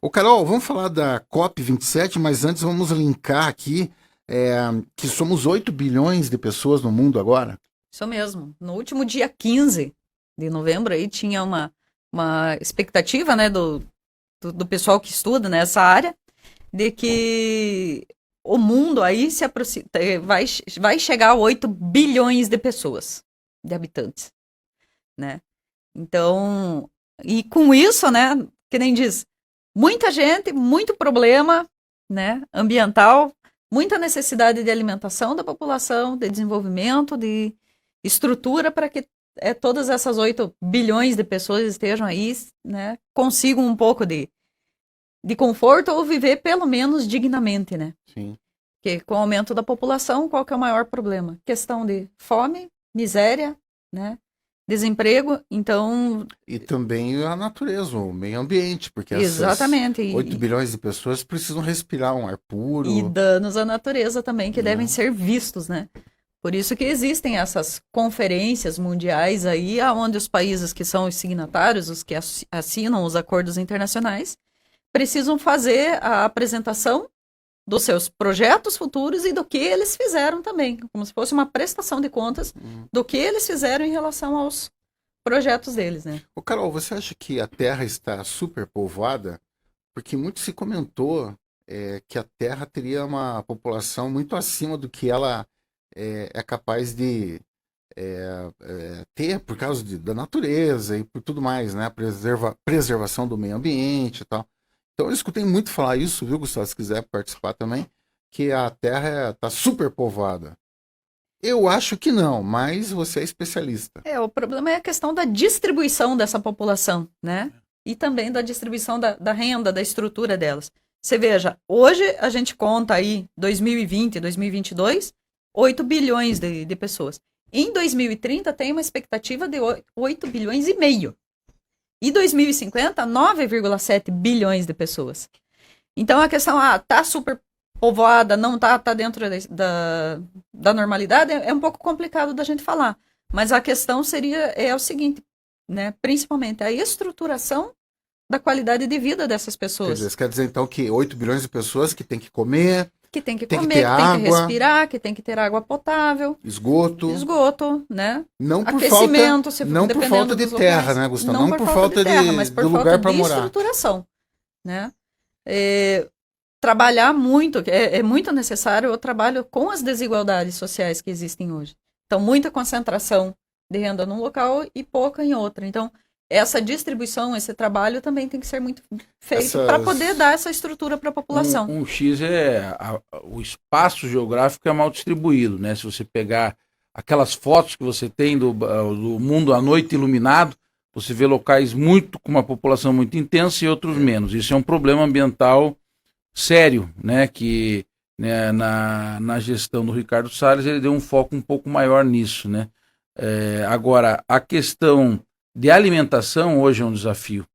Ô, Carol, vamos falar da COP27, mas antes vamos linkar aqui que somos 8 bilhões de pessoas no mundo agora. Isso mesmo. No último dia 15 de novembro aí tinha uma expectativa, né, do pessoal que estuda nessa área, de que o mundo aí vai chegar a 8 bilhões de pessoas, de habitantes, né? Então, e com isso, né, que nem diz, muita gente, muito problema, né, ambiental, muita necessidade de alimentação da população, de desenvolvimento, de estrutura para que todas essas 8 bilhões de pessoas estejam aí, né, consigam um pouco de conforto ou viver pelo menos dignamente, né? Sim. Porque com o aumento da população, qual que é o maior problema? Questão de fome, miséria, né? Desemprego, então... E também a natureza, o meio ambiente, porque essas Exatamente. 8 bilhões de pessoas precisam respirar um ar E puro, danos à natureza também que devem né? ser vistos, né? Por isso que existem essas conferências mundiais aí, onde os países que são os signatários, os que assinam os acordos internacionais, precisam fazer a apresentação dos seus projetos futuros e do que eles fizeram também, como se fosse uma prestação de contas do que eles fizeram em relação aos projetos deles, né? Ô, Carol, você acha que a Terra está superpovoada? Porque muito se comentou que a Terra teria uma população muito acima do que ela é capaz de ter por causa da natureza e por tudo mais, né? Preservação do meio ambiente e tal. Então eu escutei muito falar isso, viu, Gustavo? Se quiser participar também, que a Terra está superpovoada. Eu acho que não, mas você é especialista. O problema é a questão da distribuição dessa população, né? E também da distribuição da renda, da estrutura delas. Você veja, hoje a gente conta aí 2020, 2022, 8 bilhões de pessoas. Em 2030 tem uma expectativa de 8 bilhões e meio. E 2050, 9,7 bilhões de pessoas. Então a questão, tá super povoada, não tá dentro da normalidade, é um pouco complicado da gente falar. Mas a questão é o seguinte, né? Principalmente a estruturação da qualidade de vida dessas pessoas. Quer dizer então que 8 bilhões de pessoas que têm que comer, Que tem que tem que comer, ter que tem que água, respirar, que tem que ter água potável, esgoto, né? não por Aquecimento, não por falta de dos terra, locais. né, Gustavo? Não Não por por falta falta de terra, mas de por falta lugar para de morar. estruturação, né? Trabalhar muito, é muito necessário o trabalho com as desigualdades sociais que existem hoje. Então, muita concentração de renda num local e pouca em outra. Então, essa distribuição, esse trabalho também tem que ser muito feito para poder dar essa estrutura para a população. Um X o espaço geográfico é mal distribuído, né? Se você pegar aquelas fotos que você tem do mundo à noite iluminado, você vê locais com uma população muito intensa e outros menos. Isso é um problema ambiental sério, né? Que, né, na gestão do Ricardo Salles ele deu um foco um pouco maior nisso, né? Agora, a questão de alimentação hoje é um desafio.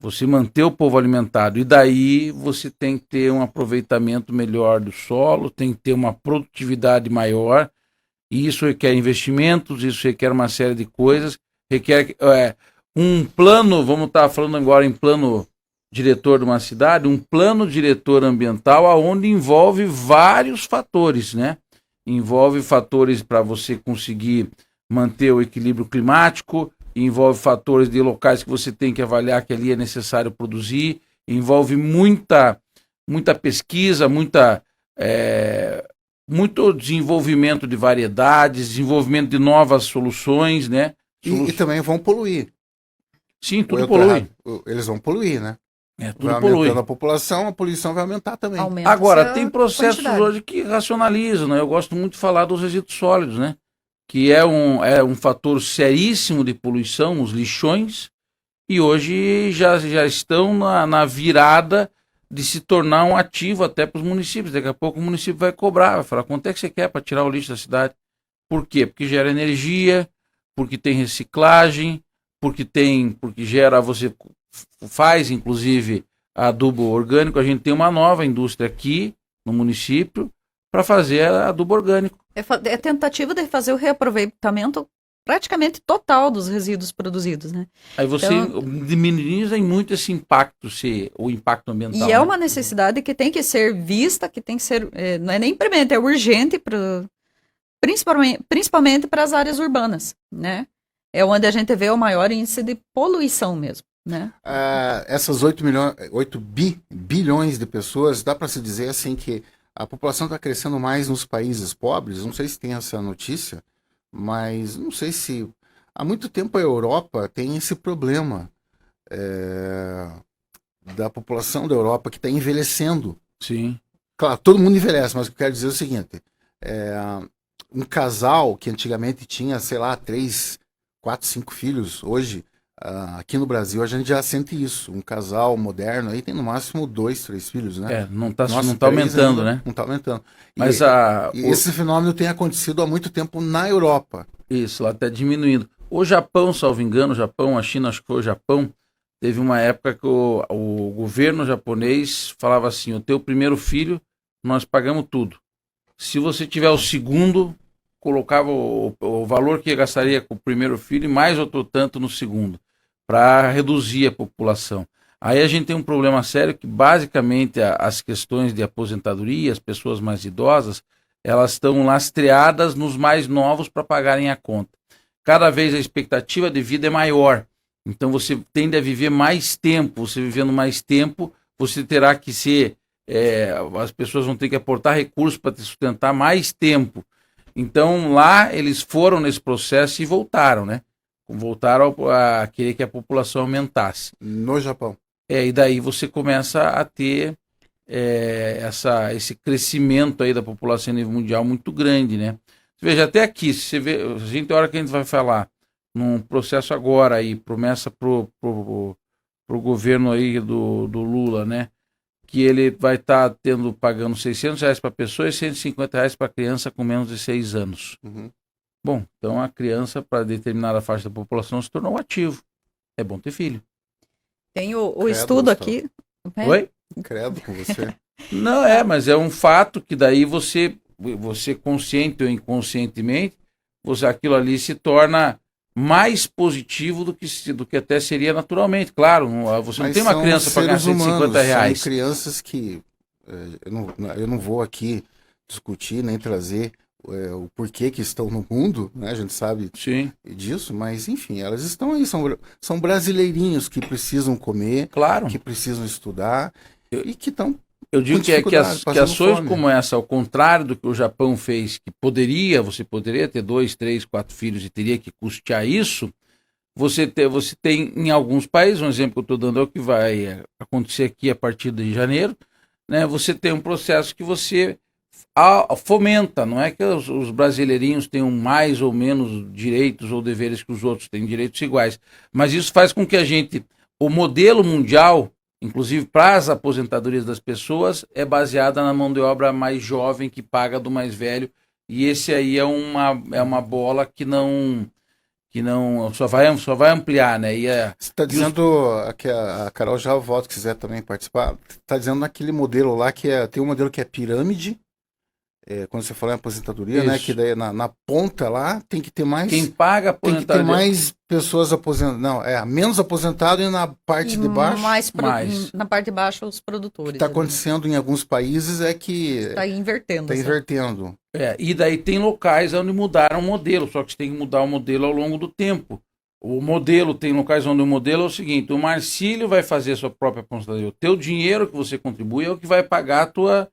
Você manter o povo alimentado, e daí você tem que ter um aproveitamento melhor do solo, tem que ter uma produtividade maior, e isso requer investimentos, isso requer uma série de coisas, requer um plano, vamos estar falando agora em plano diretor de uma cidade, um plano diretor ambiental onde envolve vários fatores, né? Envolve fatores para você conseguir manter o equilíbrio climático, envolve fatores de locais que você tem que avaliar que ali é necessário produzir, envolve muita pesquisa, muito desenvolvimento de variedades, desenvolvimento de novas soluções, né? E também vão poluir. Sim, tudo polui. Eles vão poluir, né? Tudo vai polui. aumentando a população, a poluição vai aumentar também. Agora, tem processos hoje que racionalizam, né? Eu gosto muito de falar dos resíduos sólidos, né? Que é um fator seríssimo de poluição, os lixões, e hoje já estão na virada de se tornar um ativo até para os municípios. Daqui a pouco o município vai cobrar, vai falar quanto é que você quer para tirar o lixo da cidade. Por quê? Porque gera energia, porque tem reciclagem, porque você faz, inclusive, adubo orgânico. A gente tem uma nova indústria aqui no município para fazer adubo orgânico. É tentativa de fazer o reaproveitamento praticamente total dos resíduos produzidos, né? Aí você Então, minimiza muito esse impacto, o impacto ambiental. e é né? uma necessidade que tem que ser vista, que tem que ser, não é nem premente, é urgente, principalmente para as áreas urbanas, né? É onde a gente vê o maior índice de poluição mesmo, né? Essas 8 bilhões de pessoas, dá para se dizer assim que a população está crescendo mais nos países pobres? Não sei se tem essa notícia, mas não sei se... Há muito tempo a Europa tem esse problema da população da Europa que está envelhecendo. Sim. Claro, todo mundo envelhece, mas o que eu quero dizer é o seguinte: um casal que antigamente tinha, sei lá, 3, 4, 5 filhos, hoje, aqui no Brasil, a gente já sente isso. Um casal moderno aí tem no máximo 2, 3 filhos, né? Não tá Nossa, 3 aumentando, ainda né? não está aumentando. Mas E esse fenômeno tem acontecido há muito tempo na Europa. Isso, lá está diminuindo. O Japão, salvo engano, a China, acho que foi o Japão, teve uma época que o governo japonês falava assim: o teu primeiro filho, nós pagamos tudo. Se você tiver o segundo, colocava o valor que gastaria com o primeiro filho e mais outro tanto no segundo, para reduzir a população. Aí a gente tem um problema sério que, basicamente, as questões de aposentadoria, as pessoas mais idosas, elas estão lastreadas nos mais novos para pagarem a conta. Cada vez a expectativa de vida é maior. Então você tende a viver mais tempo. Você vivendo mais tempo, você terá que ser... as pessoas vão ter que aportar recursos para te sustentar mais tempo. Então lá eles foram nesse processo e voltaram, né? Voltaram a querer que a população aumentasse. No Japão. E daí você começa a ter esse crescimento aí da população a nível mundial muito grande, né? Veja, até aqui, se você vê, a gente, a hora que a gente vai falar num processo agora aí, promessa pro governo aí do Lula, né? Que ele vai estar pagando R$600 para pessoa e R$150 para criança com menos de 6 anos. Uhum. Bom, então a criança, para determinada faixa da população, se tornou ativo. É bom ter filho. Tem o Credo, estudo Gustavo. aqui. Oi? Credo com você. Não, mas é um fato que daí você consciente ou inconscientemente, aquilo ali se torna mais positivo do que até seria naturalmente. Claro, você não Mas tem uma são criança para ganhar seres humanos, R$150. São crianças que eu não vou aqui discutir nem trazer o porquê que estão no mundo, né? A gente sabe Sim, disso, mas enfim, elas estão aí, são brasileirinhos que precisam comer, claro. que precisam estudar e que estão... Eu digo com que dificuldade, que ações fome. como essa, ao contrário do que o Japão fez, que você poderia ter 2, 3, 4 filhos e teria que custear isso, você tem em alguns países, um exemplo que eu estou dando é o que vai acontecer aqui a partir de janeiro, né? Você tem um processo que você fomenta, não é que os brasileirinhos tenham mais ou menos direitos ou deveres que os outros, têm direitos iguais, mas isso faz com que o modelo mundial, inclusive para as aposentadorias das pessoas, é baseada na mão de obra mais jovem que paga do mais velho, e esse aí é uma bola que não só vai ampliar, né? Você está dizendo que a Carol já volta, se quiser também participar, está dizendo naquele modelo lá tem um modelo que é pirâmide, quando você fala em aposentadoria, né? Que daí na ponta lá tem que ter mais. Quem paga tem que ter mais pessoas aposentadas. Não, menos aposentado e na parte de baixo. Mais. Na parte de baixo, os produtores. O que está acontecendo em alguns países é que. Está invertendo. Está invertendo. E daí tem locais onde mudaram o modelo, só que você tem que mudar o modelo ao longo do tempo. O modelo, tem locais onde o modelo é o seguinte: o Marcílio vai fazer a sua própria aposentadoria. O teu dinheiro que você contribui é o que vai pagar a tua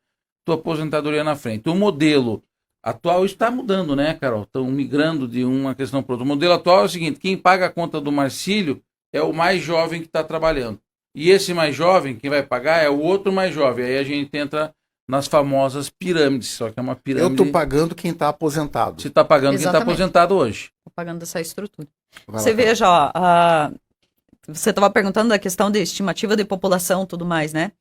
aposentadoria na frente. O modelo atual está mudando, né, Carol? Estão migrando de uma questão para outra. O modelo atual é o seguinte: quem paga a conta do Marcílio é o mais jovem que está trabalhando. E esse mais jovem, quem vai pagar é o outro mais jovem. Aí a gente entra nas famosas pirâmides, só que é uma pirâmide... Eu estou pagando quem está aposentado. Você está pagando quem está aposentado hoje. Estou pagando essa estrutura. Você veja, ó, você estava perguntando da questão de estimativa de população e tudo mais, né?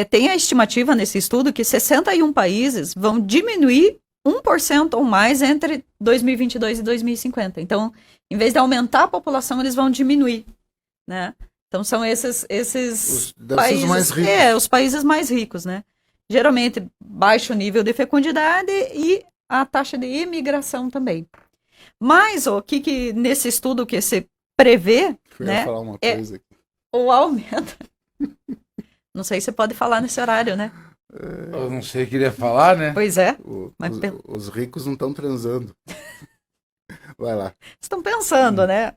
Tem a estimativa nesse estudo que 61 países vão diminuir 1% ou mais entre 2022 e 2050. Então, em vez de aumentar a população, eles vão diminuir, né? Então, são esses países mais ricos. Os países mais ricos, né? Geralmente, baixo nível de fecundidade e a taxa de imigração também. Mas o que nesse estudo que se prevê, Eu né, ia falar uma é coisa aqui. o aumento. Não sei se você pode falar nesse horário, né? Eu não sei o que ele ia falar, né? Pois é. O- Mas os, pe- os ricos não estão transando. Vai lá. Estão pensando, né?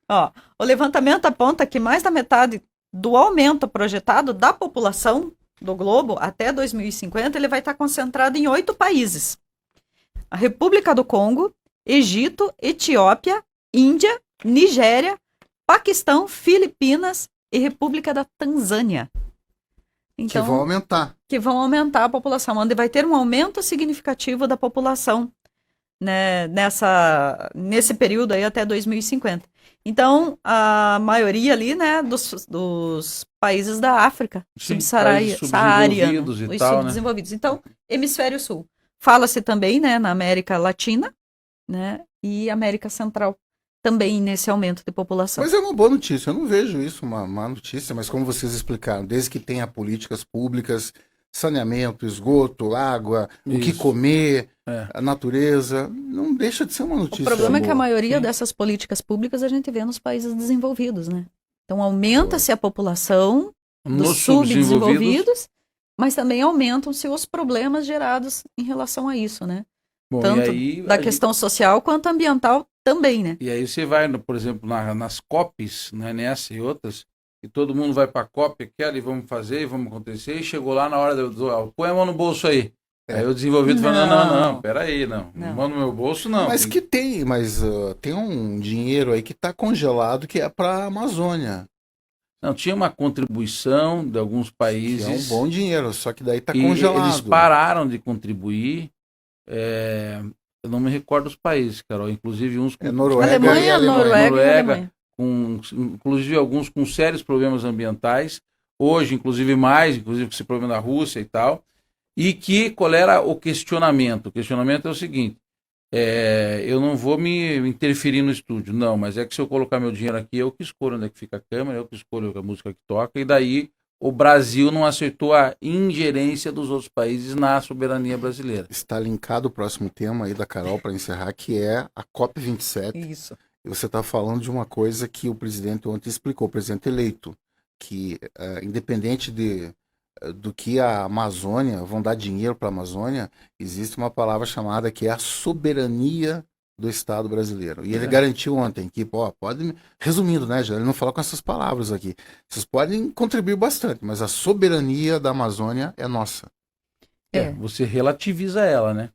Ó, o levantamento aponta que mais da metade do aumento projetado da população do globo até 2050 ele vai estar concentrado em 8 países: a República do Congo, Egito, Etiópia, Índia, Nigéria, Paquistão, Filipinas e República da Tanzânia. Que vão aumentar. Que vão aumentar a população, onde vai ter um aumento significativo da população, né, nesse período aí até 2050. Então, a maioria ali, né, dos países da África, Sim, subsaariano, países subdesenvolvidos e os tal, né? subdesenvolvidos. Então, Hemisfério Sul. Fala-se também, né, na América Latina, né, e América Central, também nesse aumento de população. Mas é uma boa notícia. Eu não vejo isso uma má notícia, mas como vocês explicaram, desde que tenha políticas públicas, saneamento, esgoto, água, o que Isso. comer, É. a natureza, não deixa de ser uma O notícia problema é que a boa. maioria Sim. dessas políticas públicas a gente vê nos países desenvolvidos, né? Então, aumenta-se a população dos Nos subdesenvolvidos, subdesenvolvidos, mas também aumentam-se os problemas gerados em relação a isso, né? bom, Tanto e aí, da questão social quanto ambiental também, né? e aí você vai, por exemplo, nas COPs, né, nessa e outras, e todo mundo vai para a COP, aquela, e vamos fazer, e vamos acontecer, e chegou lá na hora põe a mão no bolso aí. É. Aí o desenvolvido fala, Não. não, peraí, não Não. mão no meu bolso não. Mas que tem, tem um dinheiro aí que está congelado que é para a Amazônia. Não, tinha uma contribuição de alguns Que países. é um bom dinheiro, só que daí está e congelado. eles pararam de contribuir. Eu não me recordo os países, Carol. Inclusive uns com, É Noruega e Alemanha, Alemanha. Noruega e Noruega. Alemanha. inclusive alguns com sérios problemas ambientais. Hoje, inclusive mais, inclusive com esse problema da Rússia e tal. E que qual era o questionamento? O questionamento é o seguinte: eu não vou me interferir no estúdio, não, mas é que se eu colocar meu dinheiro aqui, eu que escolho onde é que fica a câmera, eu que escolho a música que toca, e daí o Brasil não aceitou a ingerência dos outros países na soberania brasileira. Está linkado o próximo tema aí da Carol para encerrar, que é a COP27. Isso. E você está falando de uma coisa que o presidente ontem explicou, o presidente eleito, que independente do que a Amazônia, vão dar dinheiro para a Amazônia, existe uma palavra chamada que é a soberania do Estado brasileiro. E ele garantiu ontem que, resumindo, né, ele não falou com essas palavras aqui, vocês podem contribuir bastante, mas a soberania da Amazônia é nossa. Você relativiza ela, né?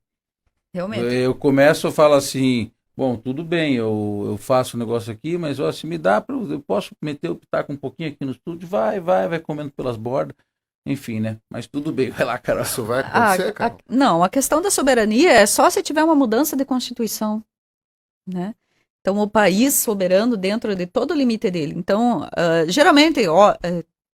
Realmente. Eu começo a falar assim, bom, tudo bem, eu faço um negócio aqui, mas ó, se me dá, eu posso meter o pitaco um pouquinho aqui no estúdio, vai comendo pelas bordas, enfim, né? Mas tudo bem, vai lá, Carol. Isso vai acontecer, Carol? Não, a questão da soberania é só se tiver uma mudança de Constituição, né? Então, o país soberano dentro de todo o limite dele. Então, geralmente,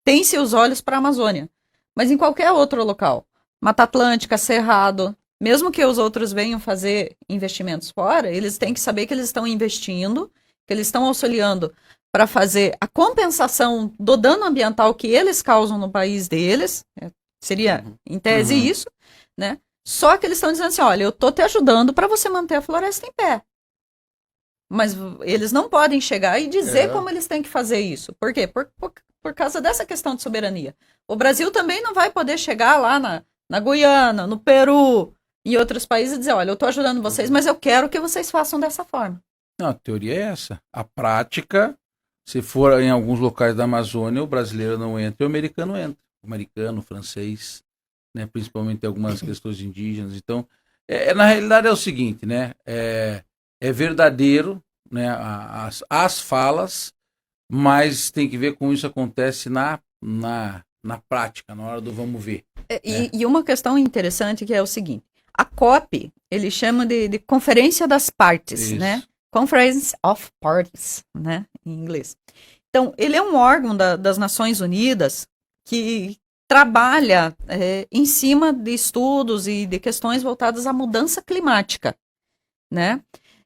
tem-se os olhos para a Amazônia, mas em qualquer outro local, Mata Atlântica, Cerrado, mesmo que os outros venham fazer investimentos fora, eles têm que saber que eles estão investindo, que eles estão auxiliando para fazer a compensação do dano ambiental que eles causam no país deles, seria, em tese, isso, né? Só que eles estão dizendo assim, olha, eu estou te ajudando para você manter a floresta em pé. Mas eles não podem chegar e dizer como eles têm que fazer isso. Por quê? Por causa dessa questão de soberania. O Brasil também não vai poder chegar lá na Guiana, no Peru e outros países e dizer, olha, eu estou ajudando vocês, mas eu quero que vocês façam dessa forma. Não, a teoria é essa. A prática, se for em alguns locais da Amazônia, o brasileiro não entra e o americano entra. O americano, o francês, né, principalmente algumas questões indígenas. Então, na realidade é o seguinte, né? É verdadeiro, né, as falas, mas tem que ver como isso acontece na prática, na hora do vamos ver. E uma questão interessante que é o seguinte, a COP, ele chama de Conferência das Partes, Isso. né? Conference of Parties, né, em inglês. Então, ele é um órgão das Nações Unidas que trabalha em cima de estudos e de questões voltadas à mudança climática, né?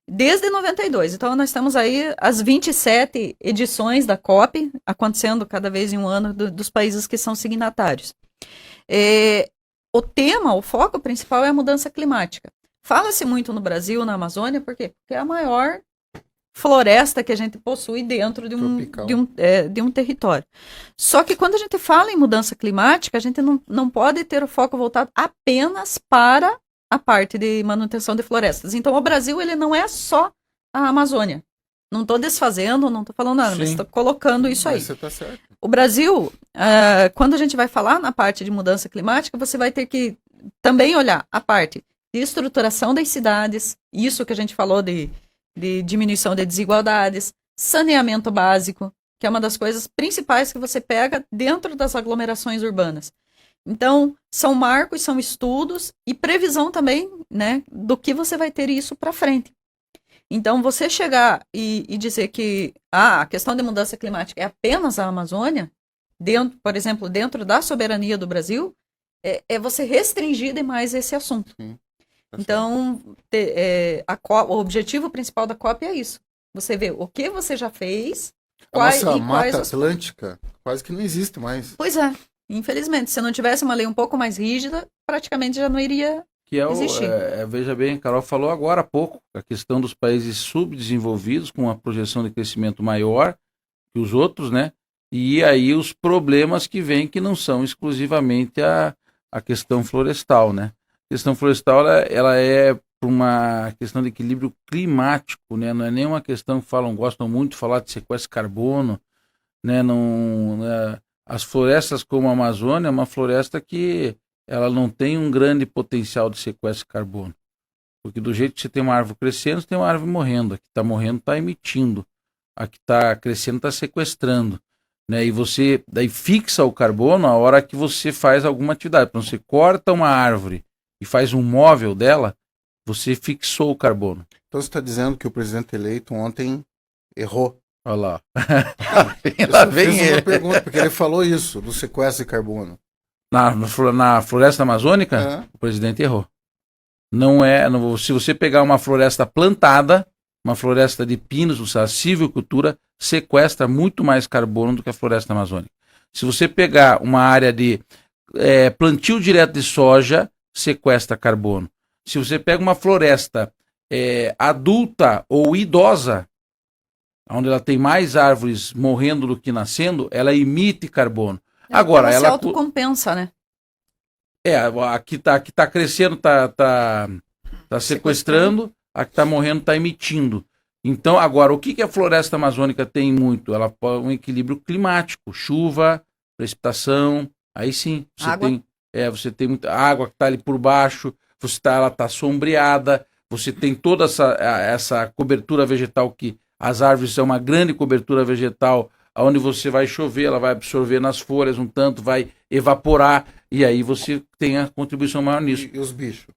Desde 92. Então, nós temos aí as 27 edições da COP, acontecendo cada vez em um ano dos países que são signatários. O foco principal é a mudança climática. Fala-se muito no Brasil, na Amazônia, por quê? Porque é a maior floresta que a gente possui dentro Tropical. de um território. Só que quando a gente fala em mudança climática, a gente não pode ter o foco voltado apenas para a parte de manutenção de florestas. Então, o Brasil, ele não é só a Amazônia. Não estou desfazendo, não estou falando nada, mas Sim. estou colocando isso aí. Mas você tá certo. O Brasil, quando a gente vai falar na parte de mudança climática, você vai ter que também olhar a parte de estruturação das cidades, isso que a gente falou de diminuição de desigualdades, saneamento básico, que é uma das coisas principais que você pega dentro das aglomerações urbanas. Então, são marcos, são estudos e previsão também, né, do que você vai ter isso para frente. Então, você chegar e dizer que a questão de mudança climática é apenas a Amazônia, por exemplo, dentro da soberania do Brasil, é você restringir demais esse assunto. Sim, tá Então, o objetivo principal da COP é isso. Você vê o que você já fez, A nossa e Mata quais... Atlântica quase que não existe mais. Pois é, infelizmente, se não tivesse uma lei um pouco mais rígida, praticamente já não iria Que é existir. veja bem, a Carol falou agora há pouco, a questão dos países subdesenvolvidos, com uma projeção de crescimento maior que os outros, né? E aí os problemas que vêm, que não são exclusivamente a questão florestal, né? A questão florestal, ela é por uma questão de equilíbrio climático, né? Não é nenhuma questão que gostam muito de falar de sequestro de carbono, né? Não, as florestas como a Amazônia é uma floresta que ela não tem um grande potencial de sequestro de carbono. Porque do jeito que você tem uma árvore crescendo, você tem uma árvore morrendo. A que está morrendo está emitindo. A que está crescendo está sequestrando. Né? E você daí fixa o carbono a hora que você faz alguma atividade. Quando você corta uma árvore e faz um móvel dela, você fixou o carbono. Então você está dizendo que o presidente eleito ontem errou. Olha lá. Eu Lá só vem fiz uma ele. pergunta, porque ele falou isso, do sequestro de carbono. Na floresta amazônica, É. o presidente errou. Se você pegar uma floresta plantada, uma floresta de pinos, a silvicultura sequestra muito mais carbono do que a floresta amazônica. Se você pegar uma área de plantio direto de soja, sequestra carbono. Se você pega uma floresta adulta ou idosa, onde ela tem mais árvores morrendo do que nascendo, ela emite carbono. Agora, ela se ela autocompensa, né? a que tá crescendo tá sequestrando, a que tá morrendo tá emitindo. Então, agora, o que a floresta amazônica tem muito? Ela põe um equilíbrio climático, chuva, precipitação, aí sim, Água. você tem muita água que tá ali por baixo, ela tá sombreada, você tem toda essa cobertura vegetal, que as árvores são uma grande cobertura vegetal, onde você vai chover, ela vai absorver nas folhas um tanto, vai evaporar, e aí você tem a contribuição maior nisso. E os bichos?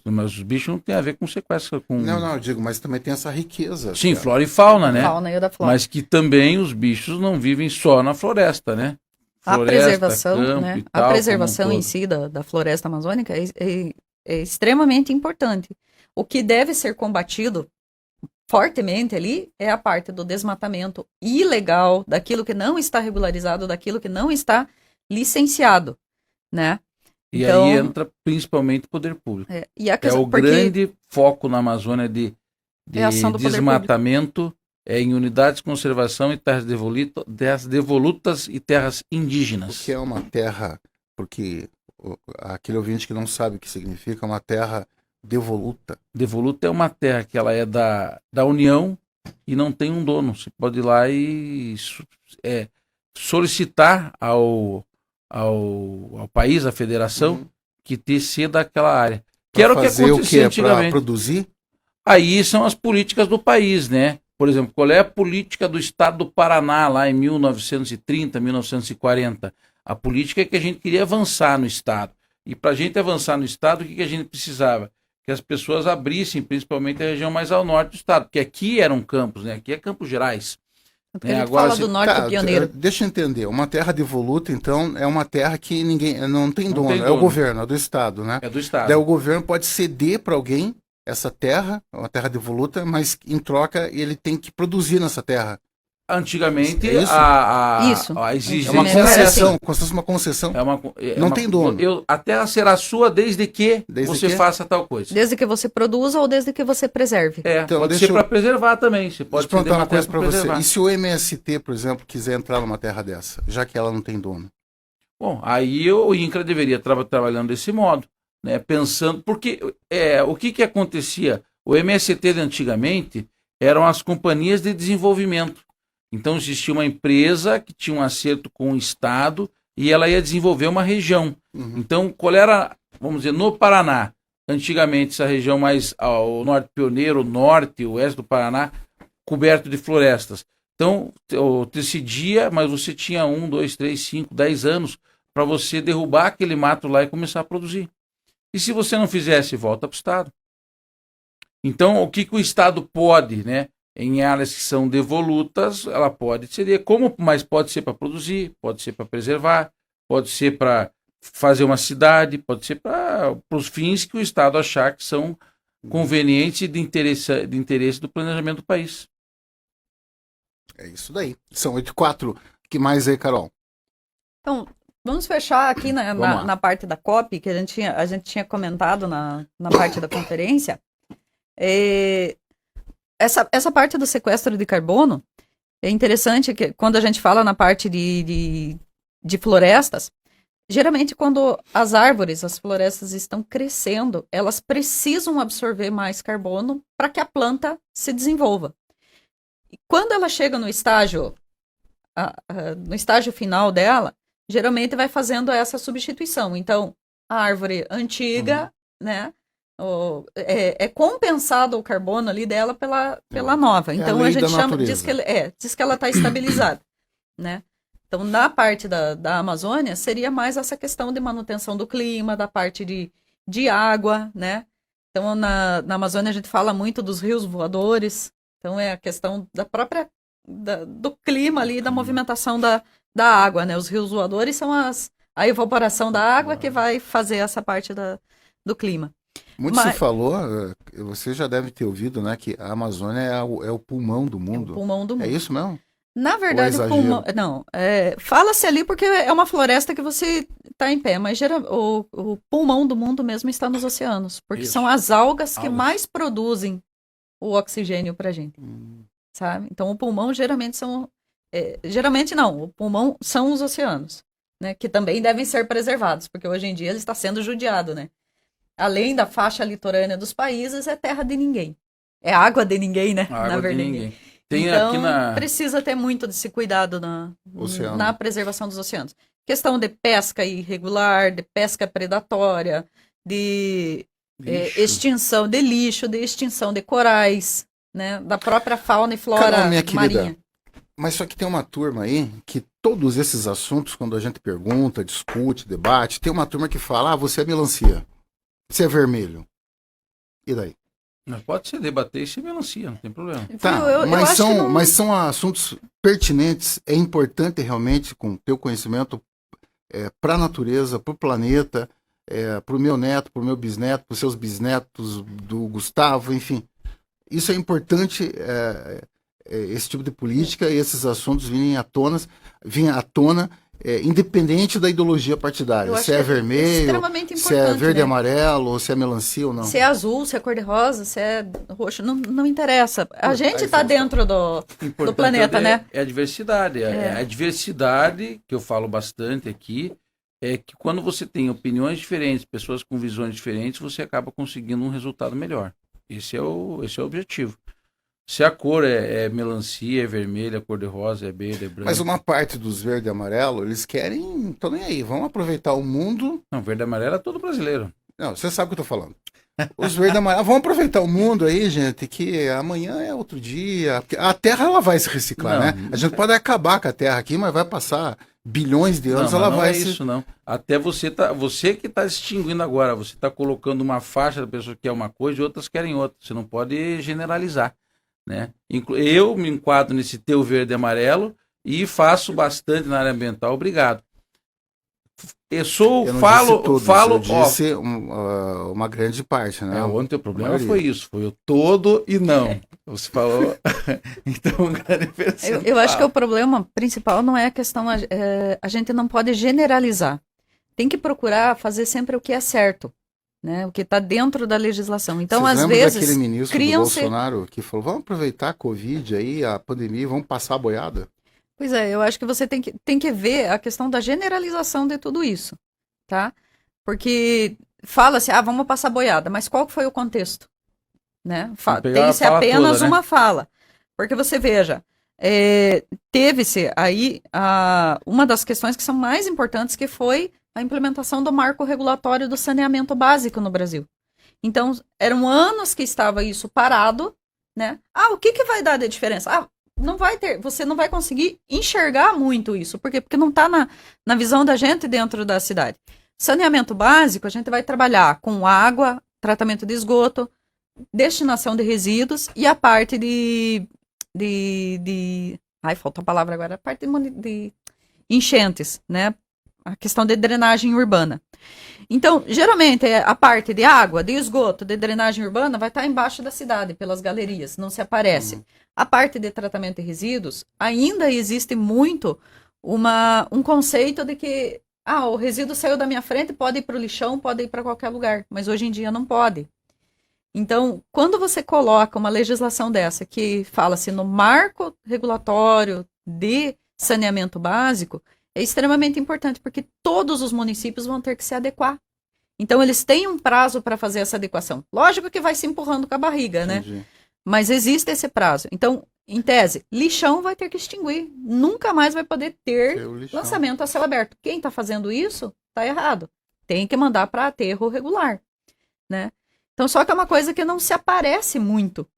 Mas os bichos não tem a ver com sequestro. Não, eu digo, mas também tem essa riqueza. Sim, cara. flora e fauna, né? Fauna e da flora. Mas que também os bichos não vivem só na floresta, né? A preservação, campo né? e tal, A preservação como um em si da floresta amazônica é extremamente importante. O que deve ser combatido fortemente ali é a parte do desmatamento ilegal, daquilo que não está regularizado, daquilo que não está licenciado, né? E Então, aí entra principalmente o poder público. e a questão, O grande foco na Amazônia de É a ação do poder desmatamento em unidades de conservação e terras devolutas e terras O indígenas. que é uma terra, porque aquele ouvinte que não sabe o que significa, uma terra devoluta. Devoluta é uma terra que ela é da União e não tem um dono. Você pode ir lá e solicitar ao país, à federação, que te ceda aquela área. Que era o que Fazer acontecia Para antigamente. produzir? Aí são as políticas do país, né? Por exemplo, qual é a política do estado do Paraná lá em 1930, 1940? A política é que a gente queria avançar no estado. E para a gente avançar no estado, o que a gente precisava? Que as pessoas abrissem, principalmente a região mais ao norte do estado, porque aqui eram campos, né? Aqui é Campos Gerais. porque a gente agora, fala do norte pioneiro. Deixa eu entender. Uma terra devoluta, então, é uma terra que ninguém não tem dono. tem É o dono. governo, é do estado, né? É do estado. Daí o governo pode ceder para alguém essa terra, uma terra devoluta, mas em troca ele tem que produzir nessa terra. Antigamente, É isso? Isso. a É exigência uma Sim. era essa. concessão, como se fosse uma concessão. Não tem dono. A terra será sua desde que Desde você que? faça tal coisa. Desde que você produza ou desde que você preserve. Então, pode deixa ser eu- para preservar também. Você Deixa pode eu perguntar ceder uma coisa terra para pra você. preservar. E se o MST, por exemplo, quiser entrar numa terra dessa, já que ela não tem dono? Bom, aí o INCRA deveria estar trabalhando desse modo, né? Pensando, porque o que acontecia? O MST de antigamente eram as companhias de desenvolvimento. Então existia uma empresa que tinha um acerto com o Estado e ela ia desenvolver uma região. Uhum. Então, qual era, vamos dizer, no Paraná, antigamente essa região mais ao norte pioneiro, norte e oeste do Paraná, coberto de florestas. Então, decidia, mas você tinha 1, 2, 3, 5, 10 anos para você derrubar aquele mato lá e começar a produzir. E se você não fizesse, volta para o Estado. Então, o que o Estado pode, né? Em áreas que são devolutas, ela pode ceder, mas pode ser para produzir, pode ser para preservar, pode ser para fazer uma cidade, pode ser para os fins que o Estado achar que são convenientes e de interesse do planejamento do país. É isso daí. São 8h04. O que mais aí, Carol? Então, vamos fechar aqui Vamos lá. na parte da COP, que a gente tinha comentado na parte da conferência. Essa parte do sequestro de carbono é interessante que quando a gente fala na parte de florestas, geralmente quando as árvores, as florestas estão crescendo, elas precisam absorver mais carbono para que a planta se desenvolva. E quando ela chega no estágio final dela, geralmente vai fazendo essa substituição. Então, a árvore antiga, né? É compensado o carbono ali dela pela nova. Então a gente diz que ela está estabilizada, né? Então na parte da Amazônia seria mais essa questão de manutenção do clima, da parte de água, né? Então na Amazônia a gente fala muito dos rios voadores. Então é a questão da própria do clima ali, da movimentação da água, né? Os rios voadores são a evaporação da água que vai fazer essa parte do clima. Muito se falou, você já deve ter ouvido, né, que a Amazônia é o pulmão do mundo. É o pulmão do mundo. É isso mesmo? Na verdade, o pulmão. Não, fala-se ali porque é uma floresta que você está em pé, mas o pulmão do mundo mesmo está nos oceanos, porque Isso. são as algas que mais produzem o oxigênio para a gente, sabe? Então, o pulmão geralmente são. Geralmente não, o pulmão são os oceanos, né? Que também devem ser preservados, porque hoje em dia ele está sendo judiado, né? Além da faixa litorânea dos países, é terra de ninguém. É água de ninguém, né? Água de ninguém. Tem então, aqui precisa ter muito desse cuidado na preservação dos oceanos. Questão de pesca irregular, de pesca predatória, de extinção de lixo, de extinção de corais, né? Da própria fauna e flora Carol, minha marinha. Querida, mas só que tem uma turma aí que todos esses assuntos, quando a gente pergunta, discute, debate, tem uma turma que fala, você é melancia. Você é vermelho. E daí? Mas pode ser debater e ser melancia, não tem problema. Tá, Eu acho que não- mas são assuntos pertinentes. É importante realmente, com o teu conhecimento, para a natureza, para o planeta, para o meu neto, para o meu bisneto, para os seus bisnetos, do Gustavo, enfim. Isso é importante, esse tipo de política e esses assuntos virem à tona, independente da ideologia partidária. Eu acho Se é que é vermelho, extremamente se é importante, verde e né? amarelo, ou se é melancia ou não. Se é azul, se é cor-de-rosa, se é roxo, não interessa. A gente aí está faz dentro do planeta, né? É a diversidade. A diversidade, que eu falo bastante aqui, é que quando você tem opiniões diferentes, pessoas com visões diferentes, você acaba conseguindo um resultado melhor. Esse é o objetivo. Se a cor é melancia, é vermelha, cor-de-rosa, é verde, é branco. Mas uma parte dos verde e amarelo, eles querem, estão nem aí, vamos aproveitar o mundo. Não, verde e amarelo é todo brasileiro. Não, você sabe o que eu tô falando. Os verde e amarelo, vamos aproveitar o mundo aí, gente, que amanhã é outro dia. A Terra, ela vai se reciclar, né? A gente pode acabar com a Terra aqui, mas vai passar bilhões de anos, ela não vai é isso, não. Até você que está extinguindo agora, você está colocando uma faixa da pessoa que quer uma coisa e outras querem outra. Você não pode generalizar. Né? Eu me enquadro nesse teu verde e amarelo e faço bastante na área ambiental, obrigado. eu Eu não falo, disse todos, falo, eu disse uma grande parte, né? ontem o problema maioria. foi isso, foi o todo e não. Você falou, então um grande Eu acho que o problema principal não é a questão, a gente não pode generalizar. Tem que procurar fazer sempre o que é certo, né? O que está dentro da legislação. Então, Vocês às lembram vezes, daquele ministro do criam-se... Bolsonaro que falou, vamos aproveitar a Covid aí, a pandemia, vamos passar a boiada? Pois é, eu acho que você tem que ver a questão da generalização de tudo isso, tá? Porque fala-se, vamos passar boiada, mas qual foi o contexto? Né? Tem-se apenas toda, né? uma fala. Porque você veja, teve-se aí uma das questões que são mais importantes, que foi a implementação do marco regulatório do saneamento básico no Brasil. Então, eram anos que estava isso parado, né? O que vai dar de diferença? Não vai ter, você não vai conseguir enxergar muito isso. Por quê? Porque não está na visão da gente dentro da cidade. Saneamento básico, a gente vai trabalhar com água, tratamento de esgoto, destinação de resíduos e a parte falta a palavra agora, a parte de enchentes, né? A questão de drenagem urbana. Então, geralmente, a parte de água, de esgoto, de drenagem urbana vai estar embaixo da cidade, pelas galerias, não se aparece. A parte de tratamento de resíduos, ainda existe muito um conceito de que o resíduo saiu da minha frente, pode ir para o lixão, pode ir para qualquer lugar, mas hoje em dia não pode. Então, quando você coloca uma legislação dessa que fala-se no marco regulatório de saneamento básico, é extremamente importante, porque todos os municípios vão ter que se adequar. Então, eles têm um prazo para fazer essa adequação. Lógico que vai se empurrando com a barriga, Entendi. né? Mas existe esse prazo. Então, em tese, lixão vai ter que extinguir. Nunca mais vai poder ter lançamento a céu aberto. Quem está fazendo isso, está errado. Tem que mandar para aterro regular, né? Então, só que é uma coisa que não se aparece muito,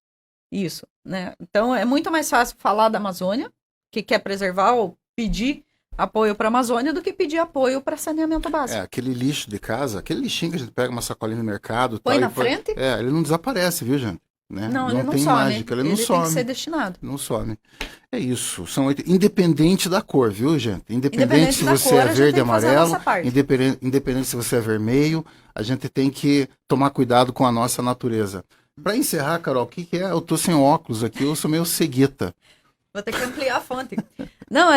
isso, né? Então, é muito mais fácil falar da Amazônia, que quer preservar ou pedir apoio para a Amazônia, do que pedir apoio para saneamento básico. Aquele lixo de casa, aquele lixinho que a gente pega uma sacolinha no mercado... Põe na frente? Ele não desaparece, viu, gente? Né? Não, ele não tem some. Mágica, ele não some. Tem que ser destinado. Não some. É isso. Independente da cor, viu, gente? Independente se você cor, é verde, amarelo, independente se você é vermelho, a gente tem que tomar cuidado com a nossa natureza. Para encerrar, Carol, o que é? Eu tô sem óculos aqui, eu sou meio cegueta. Vou ter que ampliar a fonte. Não,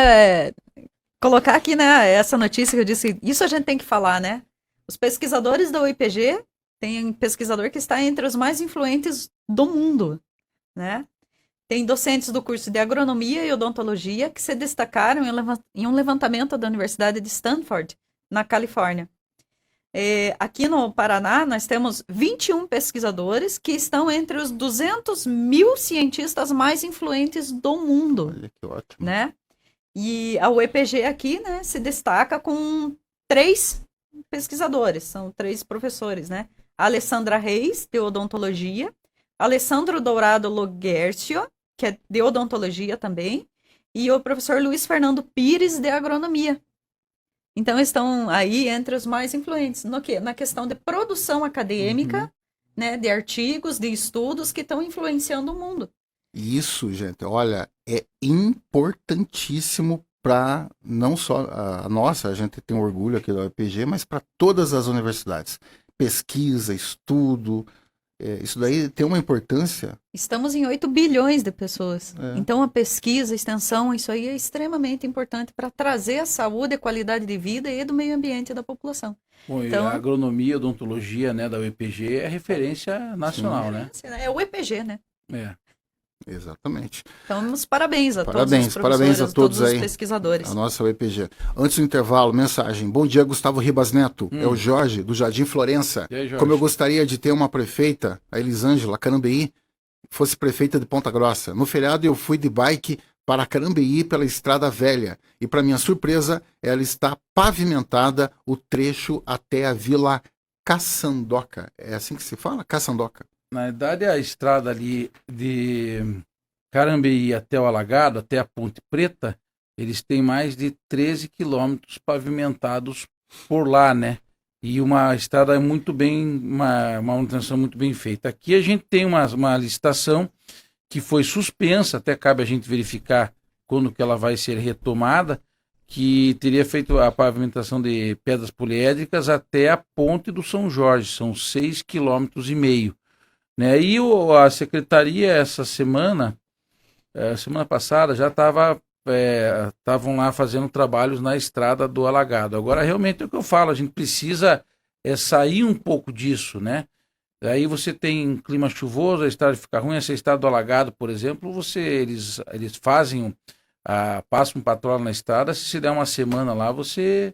colocar aqui, né, essa notícia que eu disse, isso a gente tem que falar, né? Os pesquisadores da UIPG, tem um pesquisador que está entre os mais influentes do mundo, né? Tem docentes do curso de agronomia e odontologia que se destacaram em um levantamento da Universidade de Stanford, na Califórnia. Aqui no Paraná, nós temos 21 pesquisadores que estão entre os 200 mil cientistas mais influentes do mundo. Olha que ótimo. Né? E a UEPG aqui, né, se destaca com 3 pesquisadores, são 3 professores, né? A Alessandra Reis, de odontologia, Alessandro Dourado Loguercio, que é de odontologia também, e o professor Luiz Fernando Pires, de agronomia. Então, estão aí entre os mais influentes. No quê? Na questão de produção acadêmica, né, de artigos, de estudos que estão influenciando o mundo. Isso, gente, olha, é importantíssimo para não só a nossa, a gente tem orgulho aqui da UEPG, mas para todas as universidades. Pesquisa, estudo, isso daí tem uma importância. Estamos em 8 bilhões de pessoas. Então, a pesquisa, a extensão, isso aí é extremamente importante para trazer a saúde, a qualidade de vida e do meio ambiente da população. Bom, então, a agronomia, odontologia, né, da UEPG é referência nacional, né? É o UEPG, né? Exatamente. Então, parabéns a todos os professores, parabéns a todos os aí, pesquisadores. a nossa UEPG. Antes do intervalo, mensagem. Bom dia, Gustavo Ribas Neto. É o Jorge, do Jardim Florença. E aí, Jorge? Como eu gostaria de ter uma prefeita, a Elisângela Carambeí, fosse prefeita de Ponta Grossa. No feriado eu fui de bike para Carambeí pela Estrada Velha. E para minha surpresa, ela está pavimentada o trecho até a Vila Caçandoca. É assim que se fala? Caçandoca. Na verdade, a estrada ali de Carambeí até o Alagado, até a Ponte Preta, eles têm mais de 13 quilômetros pavimentados por lá, né? E uma estrada muito bem, uma manutenção muito bem feita. Aqui a gente tem uma licitação que foi suspensa, até cabe a gente verificar quando que ela vai ser retomada, que teria feito a pavimentação de pedras poliédricas até a ponte do São Jorge, são 6,5 km, né? E a secretaria essa semana passada já estavam lá fazendo trabalhos na estrada do alagado. Agora realmente é o que eu falo, a gente precisa sair um pouco disso, né? Aí você tem clima chuvoso, a estrada fica ruim, essa estrada do alagado, por exemplo, eles fazem passa um patrulha na estrada, se der uma semana lá, você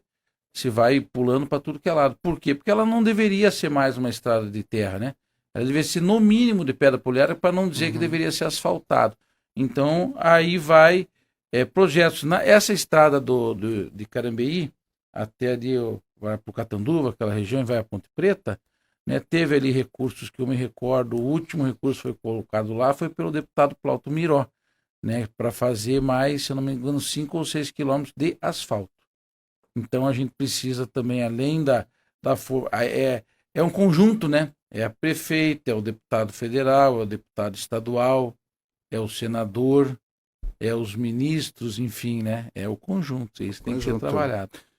se vai pulando para tudo que é lado. Por quê? Porque ela não deveria ser mais uma estrada de terra, né? Ela deveria ser no mínimo de pedra poliédrica, para não dizer que deveria ser asfaltado. Então, aí vai projetos. Essa estrada de Carambeí, até ali vai para o Catanduva, aquela região, e vai a Ponte Preta, né? Teve ali recursos que eu me recordo, o último recurso foi colocado lá, foi pelo deputado Plauto Miró, né, para fazer mais, se eu não me engano, 5 ou 6 quilômetros de asfalto. Então a gente precisa também, além é um conjunto, né? É a prefeita, é o deputado federal, é o deputado estadual, é o senador, é os ministros, enfim, né? É o conjunto, isso tem que ser trabalhado.